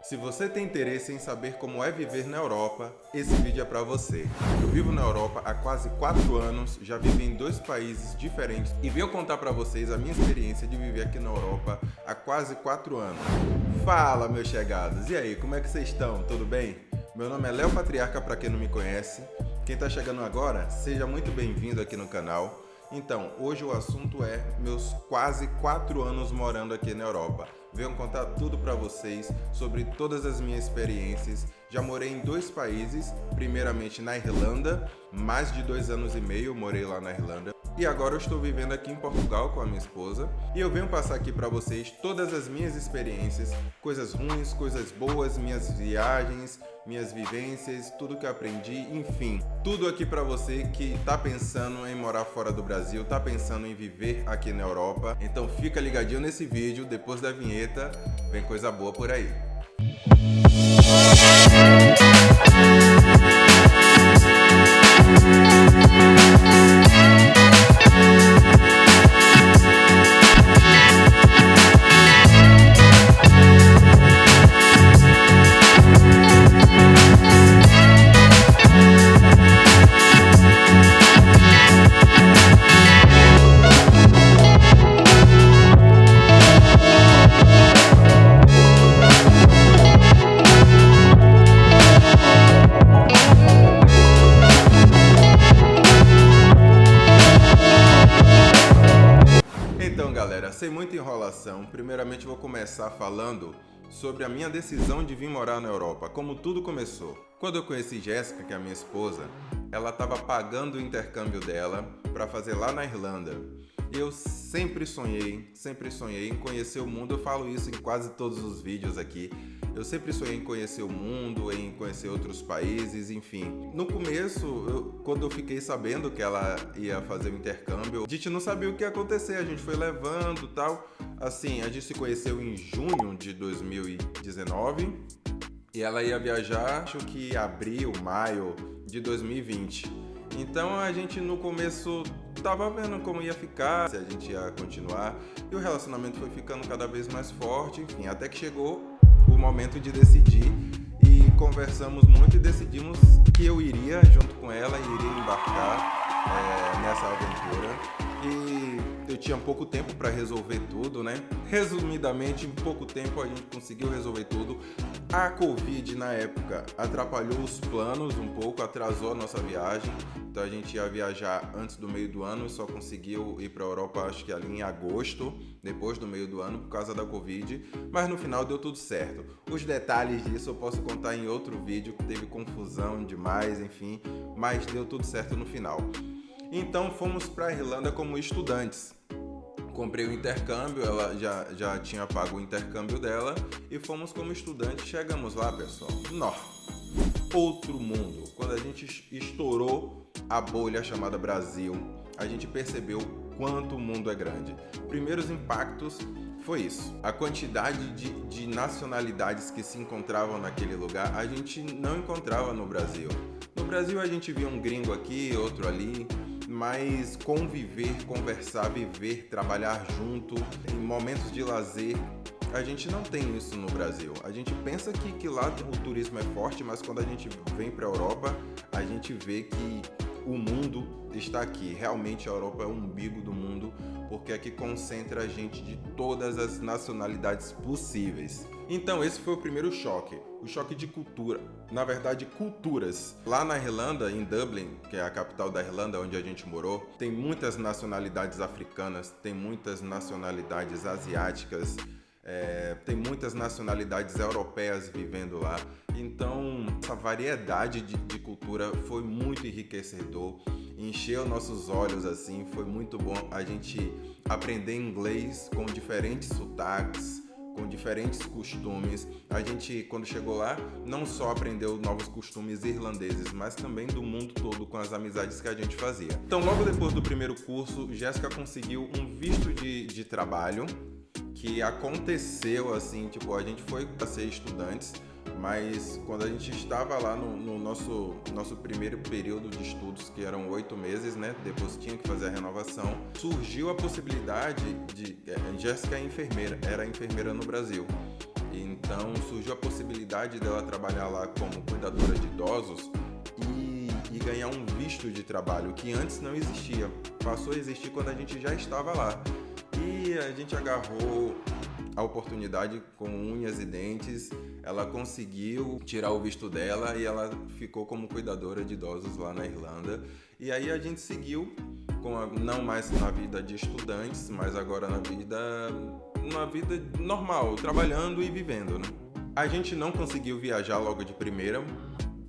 Se você tem interesse em saber como é viver na Europa, esse vídeo é para você. Eu vivo na Europa há quase 4 anos, já vivi em 2 países diferentes e venho contar para vocês a minha experiência de viver aqui na Europa há quase 4 anos. Fala, meus chegados! E aí, como é que vocês estão? Tudo bem? Meu nome é Léo Patriarca, para quem não me conhece. Quem está chegando agora, seja muito bem-vindo aqui no canal. Então, hoje o assunto é meus quase 4 anos morando aqui na Europa. Venho contar tudo para vocês sobre todas as minhas experiências. Já morei em 2 países, primeiramente na Irlanda, mais de 2 anos e meio morei lá na Irlanda. E agora eu estou vivendo aqui em Portugal com a minha esposa. E eu venho passar aqui para vocês todas as minhas experiências, coisas ruins, coisas boas, minhas viagens, minhas vivências, tudo que eu aprendi, enfim. Tudo aqui para você que tá pensando em morar fora do Brasil, tá pensando em viver aqui na Europa. Então fica ligadinho nesse vídeo, depois da vinheta, vem coisa boa por aí. Sem muita enrolação, primeiramente vou começar falando sobre a minha decisão de vir morar na Europa, como tudo começou. Quando eu conheci Jéssica, que é a minha esposa, ela estava pagando o intercâmbio dela para fazer lá na Irlanda. E eu sempre sonhei em conhecer o mundo, eu falo isso em quase todos os vídeos aqui. Eu sempre sonhei em conhecer o mundo, em conhecer outros países, enfim. No começo, quando eu fiquei sabendo que ela ia fazer o intercâmbio, a gente não sabia o que ia acontecer, a gente foi levando e tal. Assim, a gente se conheceu em junho de 2019 e ela ia viajar, acho que abril, maio de 2020. Então a gente no começo tava vendo como ia ficar, se a gente ia continuar, e o relacionamento foi ficando cada vez mais forte, enfim, até que chegou o momento de decidir e conversamos muito e decidimos que eu iria junto com ela e iria embarcar nessa aventura. E eu tinha pouco tempo para resolver tudo, né? Resumidamente, em pouco tempo a gente conseguiu resolver tudo. A Covid na época atrapalhou os planos um pouco, atrasou a nossa viagem. Então a gente ia viajar antes do meio do ano e só conseguiu ir para a Europa, acho que ali em agosto, depois do meio do ano, por causa da Covid. Mas no final deu tudo certo. Os detalhes disso eu posso contar em outro vídeo, que teve confusão demais, enfim. Mas deu tudo certo no final. Então fomos para a Irlanda como estudantes. Comprei o intercâmbio, ela já tinha pago o intercâmbio dela e fomos como estudantes. Chegamos lá, pessoal, outro mundo. Quando a gente estourou a bolha chamada Brasil, a gente percebeu quanto o mundo é grande. Primeiros impactos foi isso. A quantidade de nacionalidades que se encontravam naquele lugar, a gente não encontrava no Brasil. No Brasil a gente via um gringo aqui, outro ali, mas conviver, conversar, viver, trabalhar junto, em momentos de lazer, a gente não tem isso no Brasil. A gente pensa que lá o turismo é forte, mas quando a gente vem para a Europa, a gente vê que o mundo está aqui. Realmente a Europa é o umbigo do mundo, porque aqui concentra a gente de todas as nacionalidades possíveis. Então esse foi o primeiro choque, o choque de cultura, na verdade culturas. Lá na Irlanda, em Dublin, que é a capital da Irlanda, onde a gente morou, tem muitas nacionalidades africanas, tem muitas nacionalidades asiáticas, tem muitas nacionalidades europeias vivendo lá. Então essa variedade de cultura foi muito enriquecedor, encheu nossos olhos, assim, foi muito bom a gente aprender inglês com diferentes sotaques, com diferentes costumes. A gente, quando chegou lá, não só aprendeu novos costumes irlandeses, mas também do mundo todo com as amizades que a gente fazia. Então logo depois do primeiro curso, Jéssica conseguiu um visto de trabalho, que aconteceu assim, tipo, a gente foi para ser estudantes, mas quando a gente estava lá no nosso primeiro período de estudos, que eram 8 meses, né, depois tinha que fazer a renovação, surgiu a possibilidade de... Jéssica é enfermeira, era enfermeira no Brasil, Então surgiu a possibilidade dela trabalhar lá como cuidadora de idosos e ganhar um visto de trabalho que antes não existia. Passou a existir quando a gente já estava lá. E a gente agarrou a oportunidade com unhas e dentes. Ela conseguiu tirar o visto dela e ela ficou como cuidadora de idosos lá na Irlanda. E aí a gente seguiu não mais na vida de estudantes, mas agora na vida normal, trabalhando e vivendo, né? A gente não conseguiu viajar logo de primeira.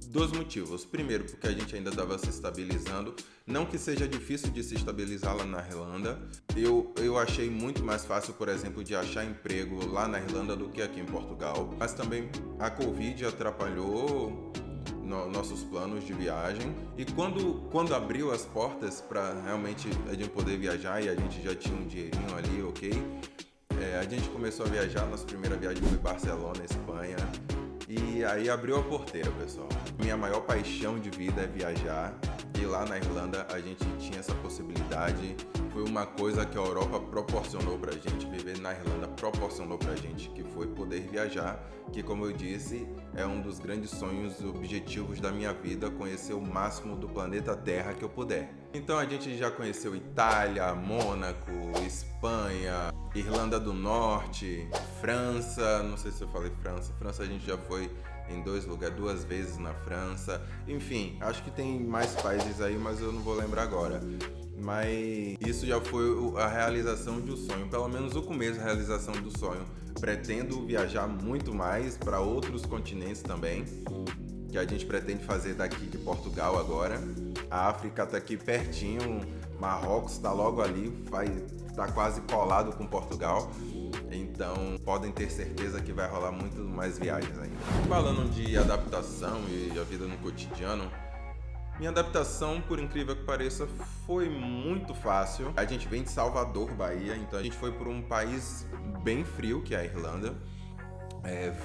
Dois motivos. Primeiro, porque a gente ainda estava se estabilizando. Não que seja difícil de se estabilizar lá na Irlanda. Eu achei muito mais fácil, por exemplo, de achar emprego lá na Irlanda do que aqui em Portugal. Mas também a Covid atrapalhou nossos planos de viagem. E quando abriu as portas para realmente a gente poder viajar e a gente já tinha um dinheirinho ali, ok? A gente começou a viajar. Nossa primeira viagem foi Barcelona, Espanha. E aí abriu a porteira, pessoal. Minha maior paixão de vida é viajar. E lá na Irlanda a gente tinha essa possibilidade. Foi uma coisa que a Europa proporcionou pra gente, viver na Irlanda proporcionou pra gente, que foi poder viajar, que, como eu disse, é um dos grandes sonhos e objetivos da minha vida, conhecer o máximo do planeta Terra que eu puder. Então a gente já conheceu Itália, Mônaco, Espanha, Irlanda do Norte, França, não sei se eu falei França. França a gente já foi em 2 vezes na França. Enfim, acho que tem mais países aí, mas eu não vou lembrar agora. Mas isso já foi a realização de um sonho, pelo menos o começo da realização do sonho. Pretendo viajar muito mais para outros continentes também, que a gente pretende fazer daqui de Portugal agora. A África está aqui pertinho, Marrocos está logo ali, está quase colado com Portugal. Então podem ter certeza que vai rolar muito mais viagens ainda. Falando de adaptação e a vida no cotidiano, minha adaptação, por incrível que pareça, foi muito fácil. A gente vem de Salvador, Bahia, então a gente foi por um país bem frio, que é a Irlanda.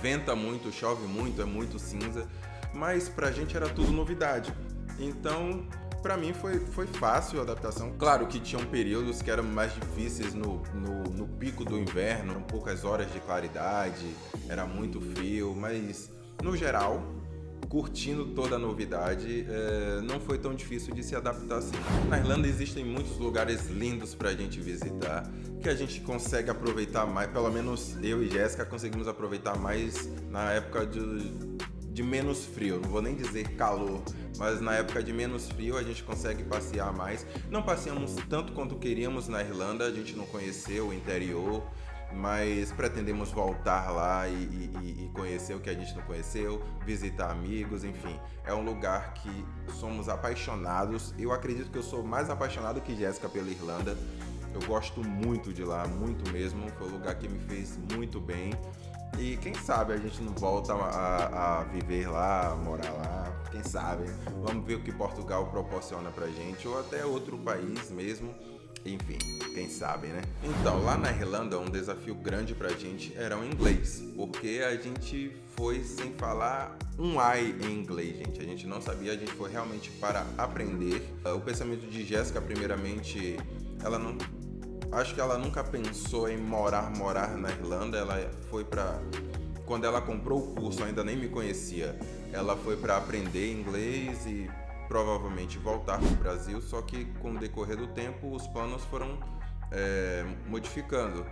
Venta muito, chove muito, é muito cinza, mas pra gente era tudo novidade. Então, pra mim foi fácil a adaptação. Claro que tinham períodos que eram mais difíceis no pico do inverno, eram poucas horas de claridade, era muito frio, mas no geral, curtindo toda a novidade, não foi tão difícil de se adaptar assim. Na Irlanda existem muitos lugares lindos pra gente visitar, que a gente consegue aproveitar mais, pelo menos eu e Jéssica conseguimos aproveitar mais na época de menos frio, não vou nem dizer calor, mas na época de menos frio a gente consegue passear mais. Não passeamos tanto quanto queríamos na Irlanda, a gente não conheceu o interior, mas pretendemos voltar lá e conhecer o que a gente não conheceu, visitar amigos, enfim. É um lugar que somos apaixonados. Eu acredito que eu sou mais apaixonado que Jéssica pela Irlanda. Eu gosto muito de lá, muito mesmo. Foi um lugar que me fez muito bem. E quem sabe a gente não volta a viver lá, a morar lá. Quem sabe? Vamos ver o que Portugal proporciona pra gente, ou até outro país mesmo. Enfim, quem sabe, né? Então, lá na Irlanda, um desafio grande pra gente era o inglês, porque a gente foi sem falar um ai em inglês, gente. A gente não sabia, a gente foi realmente para aprender. O pensamento de Jéssica, primeiramente, acho que ela nunca pensou em morar na Irlanda. Ela foi pra... Quando ela comprou o curso, ainda nem me conhecia. Ela foi para aprender inglês e provavelmente voltar para o Brasil, só que com o decorrer do tempo os planos foram modificando.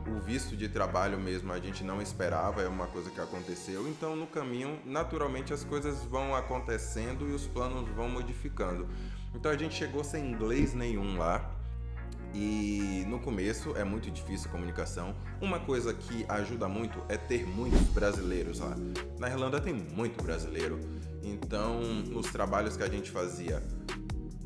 O visto de trabalho mesmo a gente não esperava, é uma coisa que aconteceu, então no caminho naturalmente as coisas vão acontecendo e os planos vão modificando. Então a gente chegou sem inglês nenhum lá. E no começo é muito difícil a comunicação. Uma coisa que ajuda muito é ter muitos brasileiros lá. Na Irlanda tem muito brasileiro. Então, nos trabalhos que a gente fazia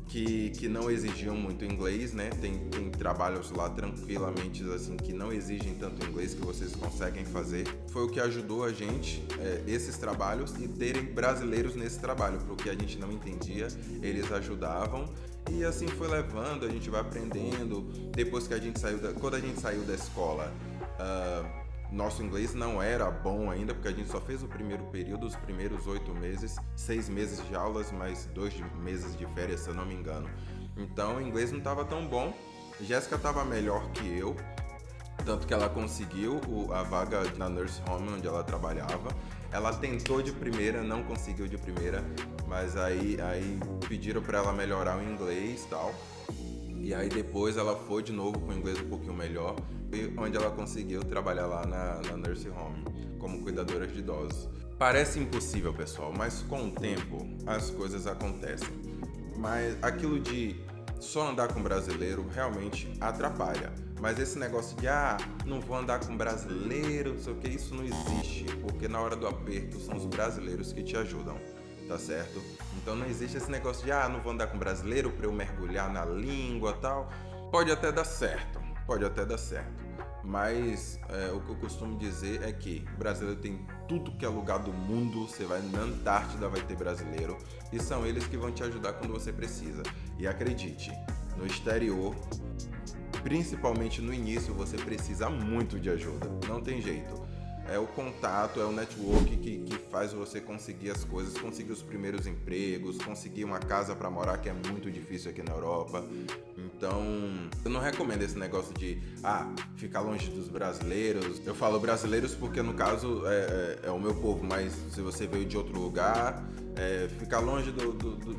que não exigiam muito inglês, né? Tem trabalhos lá tranquilamente assim que não exigem tanto inglês, que vocês conseguem fazer. Foi o que ajudou a gente, esses trabalhos, e terem brasileiros nesse trabalho, porque a gente não entendia, eles ajudavam. E assim foi levando, a gente vai aprendendo. Depois que quando a gente saiu da escola, nosso inglês não era bom ainda, porque a gente só fez o primeiro período, os primeiros 8 meses, 6 meses de aulas, mais 2 meses de férias, se eu não me engano. Então o inglês não estava tão bom. Jéssica estava melhor que eu, Tanto que ela conseguiu a vaga na nurse home onde ela trabalhava. Ela tentou de primeira, não conseguiu de primeira, mas aí pediram para ela melhorar o inglês e tal. E aí depois ela foi de novo com o inglês um pouquinho melhor, onde ela conseguiu trabalhar lá na nurse home, como cuidadora de idosos. Parece impossível, pessoal, mas com o tempo as coisas acontecem. Mas aquilo de só andar com brasileiro realmente atrapalha. Mas esse negócio de, não vou andar com brasileiro, não sei o que, isso não existe. Porque na hora do aperto são os brasileiros que te ajudam, tá certo? Então não existe esse negócio de, não vou andar com brasileiro pra eu mergulhar na língua e tal. Pode até dar certo, Mas o que eu costumo dizer é que brasileiro tem tudo que é lugar do mundo. Você vai na Antártida, vai ter brasileiro. E são eles que vão te ajudar quando você precisa. E acredite, no exterior, principalmente no início, você precisa muito de ajuda. Não tem jeito. É o contato, é o network que faz você conseguir as coisas, conseguir os primeiros empregos, conseguir uma casa para morar, que é muito difícil aqui na Europa. Então, eu não recomendo esse negócio de, ficar longe dos brasileiros. Eu falo brasileiros porque, no caso, é o meu povo, mas se você veio de outro lugar, ficar longe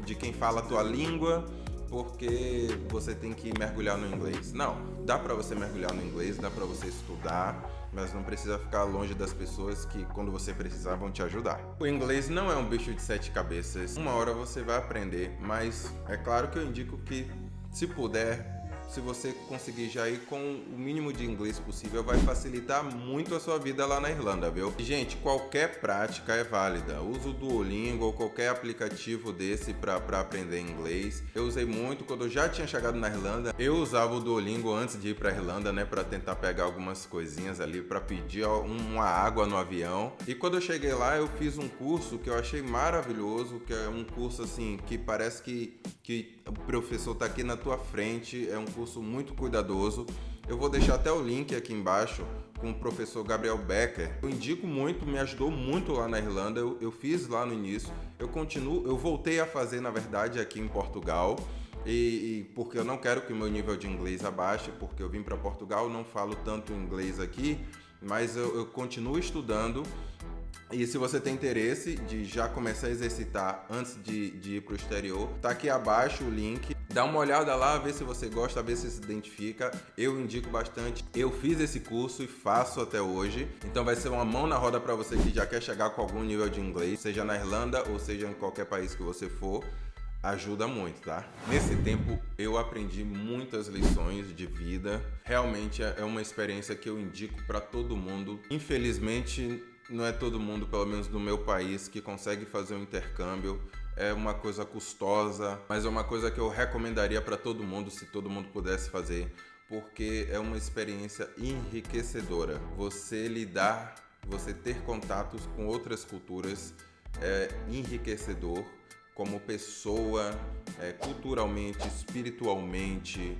de quem fala a tua língua, porque você tem que mergulhar no inglês. Não, dá para você mergulhar no inglês, dá para você estudar, mas não precisa ficar longe das pessoas que, quando você precisar, vão te ajudar. O inglês não é um bicho de 7 cabeças. Uma hora você vai aprender, mas é claro que eu indico que, se puder, se você conseguir já ir com o mínimo de inglês possível, vai facilitar muito a sua vida lá na Irlanda, viu? E, gente, qualquer prática é válida. Usa o Duolingo ou qualquer aplicativo desse para aprender inglês. Eu usei muito quando eu já tinha chegado na Irlanda. Eu usava o Duolingo antes de ir para Irlanda, né, para tentar pegar algumas coisinhas ali, para pedir uma água no avião. E quando eu cheguei lá, eu fiz um curso que eu achei maravilhoso, que é um curso assim que parece que o professor tá aqui na tua frente. É um curso muito cuidadoso. Eu vou deixar até o link aqui embaixo com o professor Gabriel Becker. Eu indico muito, me ajudou muito lá na Irlanda. Eu fiz lá no início. Eu voltei a fazer, na verdade, aqui em Portugal. E porque eu não quero que o meu nível de inglês abaixe, porque eu vim para Portugal, não falo tanto inglês aqui, mas eu continuo estudando. E se você tem interesse de já começar a exercitar antes de ir para o exterior, tá aqui abaixo o link. Dá uma olhada lá, vê se você gosta, vê se identifica. Eu indico bastante. Eu fiz esse curso e faço até hoje. Então vai ser uma mão na roda para você que já quer chegar com algum nível de inglês, seja na Irlanda ou seja em qualquer país que você for. Ajuda muito, tá? Nesse tempo eu aprendi muitas lições de vida. Realmente é uma experiência que eu indico para todo mundo. Infelizmente, não é todo mundo, pelo menos no meu país, que consegue fazer um intercâmbio. É uma coisa custosa, mas é uma coisa que eu recomendaria para todo mundo, se todo mundo pudesse fazer, porque é uma experiência enriquecedora. Você ter contatos com outras culturas é enriquecedor como pessoa, culturalmente, espiritualmente,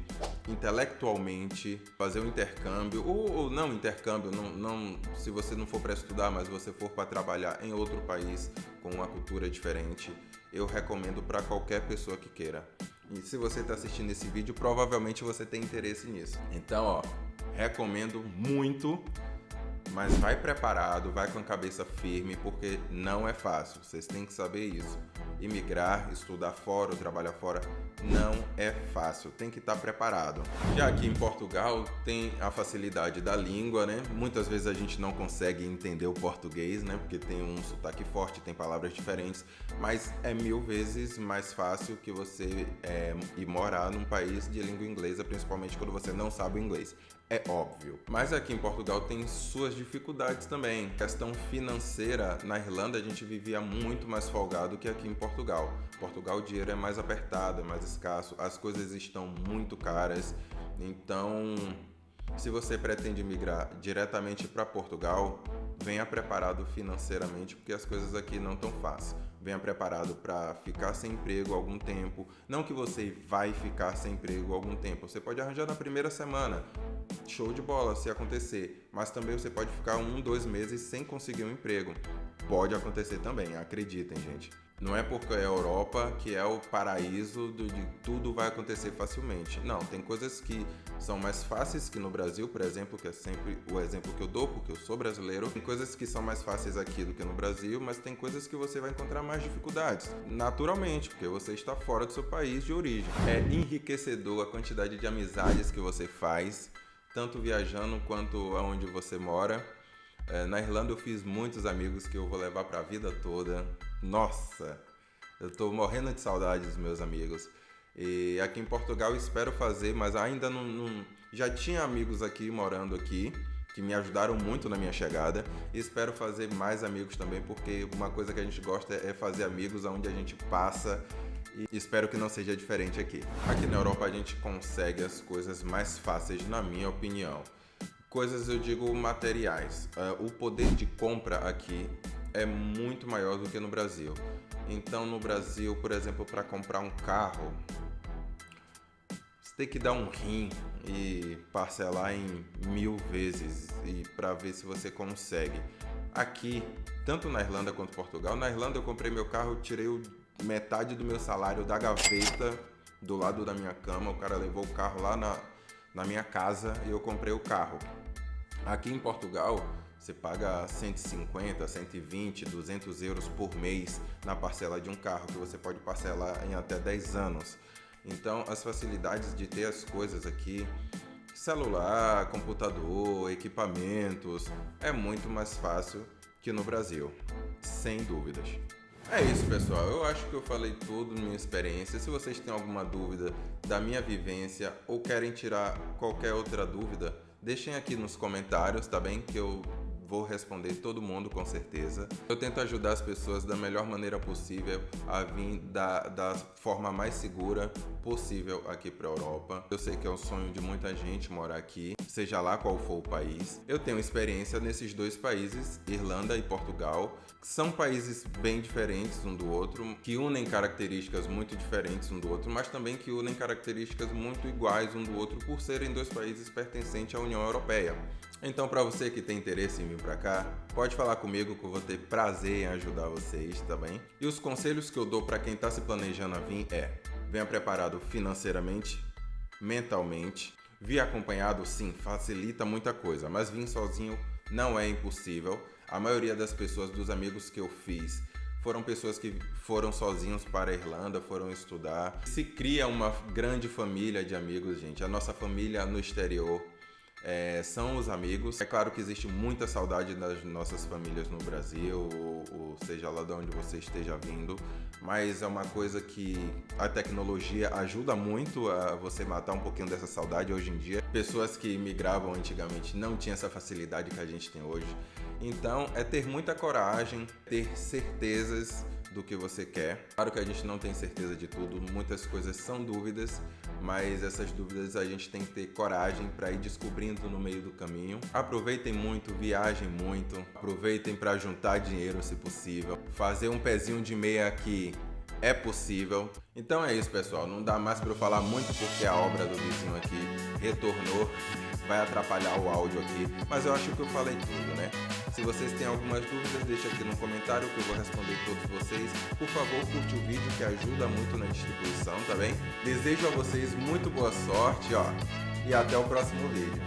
intelectualmente. Fazer um intercâmbio, ou não intercâmbio, não, se você não for para estudar, mas você for para trabalhar em outro país com uma cultura diferente, eu recomendo para qualquer pessoa que queira. E se você está assistindo esse vídeo, provavelmente você tem interesse nisso. Então, recomendo muito. Mas vai preparado, vai com a cabeça firme, porque não é fácil. Vocês têm que saber isso. Imigrar, estudar fora ou trabalhar fora não é fácil. Tem que estar preparado. Já aqui em Portugal tem a facilidade da língua, né? Muitas vezes a gente não consegue entender o português, né? Porque tem um sotaque forte, tem palavras diferentes. Mas é 1000 vezes mais fácil que você ir morar num país de língua inglesa, principalmente quando você não sabe o inglês. É óbvio. Mas aqui em Portugal tem suas dificuldades também. Questão financeira, na Irlanda a gente vivia muito mais folgado que aqui em Portugal. Portugal o dinheiro é mais apertado, é mais escasso, as coisas estão muito caras. Então, se você pretende migrar diretamente para Portugal, venha preparado financeiramente, porque as coisas aqui não estão fáceis. Venha preparado para ficar sem emprego algum tempo. Não que você vai ficar sem emprego algum tempo. Você pode arranjar na primeira semana. Show de bola se acontecer. Mas também você pode ficar 1, 2 meses sem conseguir um emprego. pode acontecer também, acreditem, gente. Não é porque é a Europa que é o paraíso de tudo vai acontecer facilmente. Não, tem coisas que são mais fáceis que no Brasil, por exemplo, que é sempre o exemplo que eu dou, porque eu sou brasileiro. Tem coisas que são mais fáceis aqui do que no Brasil, mas tem coisas que você vai encontrar mais dificuldades, naturalmente, porque você está fora do seu país de origem. É enriquecedor a quantidade de amizades que você faz, tanto viajando quanto aonde você mora. Na Irlanda eu fiz muitos amigos que eu vou levar para a vida toda. Nossa, eu tô morrendo de saudade dos meus amigos. E aqui em Portugal eu espero fazer, mas ainda não. Já tinha amigos aqui morando aqui que me ajudaram muito na minha chegada. E espero fazer mais amigos também, porque uma coisa que a gente gosta é fazer amigos onde a gente passa. E espero que não seja diferente aqui. Aqui na Europa a gente consegue as coisas mais fáceis, na minha opinião. Coisas, eu digo, materiais. O poder de compra aqui é muito maior do que no Brasil. Então, no Brasil, por exemplo, para comprar um carro, você tem que dar um rim e parcelar em 1000 vezes e para ver se você consegue. Aqui, tanto na Irlanda quanto em Portugal, na Irlanda eu comprei meu carro, tirei metade do meu salário da gaveta do lado da minha cama. O cara levou o carro lá na minha casa e eu comprei o carro. Aqui em Portugal, você paga 150, 120, 200 euros por mês na parcela de um carro, que você pode parcelar em até 10 anos. Então, as facilidades de ter as coisas aqui, celular, computador, equipamentos, é muito mais fácil que no Brasil, sem dúvidas. É isso, pessoal. Eu acho que eu falei tudo na minha experiência. Se vocês têm alguma dúvida da minha vivência ou querem tirar qualquer outra dúvida, deixem aqui nos comentários, tá bem? Que eu vou responder todo mundo com certeza. Eu tento ajudar as pessoas da melhor maneira possível a vir da forma mais segura possível aqui para a Europa. Eu sei que é o sonho de muita gente morar aqui, seja lá qual for o país. Eu tenho experiência nesses dois países, Irlanda e Portugal. São países bem diferentes um do outro, que unem características muito diferentes um do outro, mas também que unem características muito iguais um do outro por serem dois países pertencentes à União Europeia. Então, para você que tem interesse em vir para cá, pode falar comigo que eu vou ter prazer em ajudar vocês, tá bem? E os conselhos que eu dou para quem está se planejando a vir venha preparado financeiramente, mentalmente. Vir acompanhado, sim, facilita muita coisa, mas vir sozinho não é impossível. A maioria das pessoas, dos amigos que eu fiz, foram pessoas que foram sozinhos para a Irlanda, foram estudar. Se cria uma grande família de amigos, gente. A nossa família no exterior são os amigos. É claro que existe muita saudade das nossas famílias no Brasil, ou seja lá de onde você esteja vindo, mas é uma coisa que a tecnologia ajuda muito a você matar um pouquinho dessa saudade hoje em dia. Pessoas que migravam antigamente não tinham essa facilidade que a gente tem hoje. Então, é ter muita coragem, ter certezas do que você quer. Claro que a gente não tem certeza de tudo, muitas coisas são dúvidas, mas essas dúvidas a gente tem que ter coragem para ir descobrindo no meio do caminho. Aproveitem muito, viajem muito, aproveitem para juntar dinheiro se possível, fazer um pezinho de meia aqui é possível. Então é isso, pessoal, não dá mais para eu falar muito porque a obra do vizinho aqui retornou, vai atrapalhar o áudio aqui, mas eu acho que eu falei tudo, né? Se vocês têm algumas dúvidas, deixa aqui no comentário que eu vou responder todos vocês. Por favor, curte o vídeo que ajuda muito na distribuição, tá bem? Desejo a vocês muito boa sorte, e até o próximo vídeo.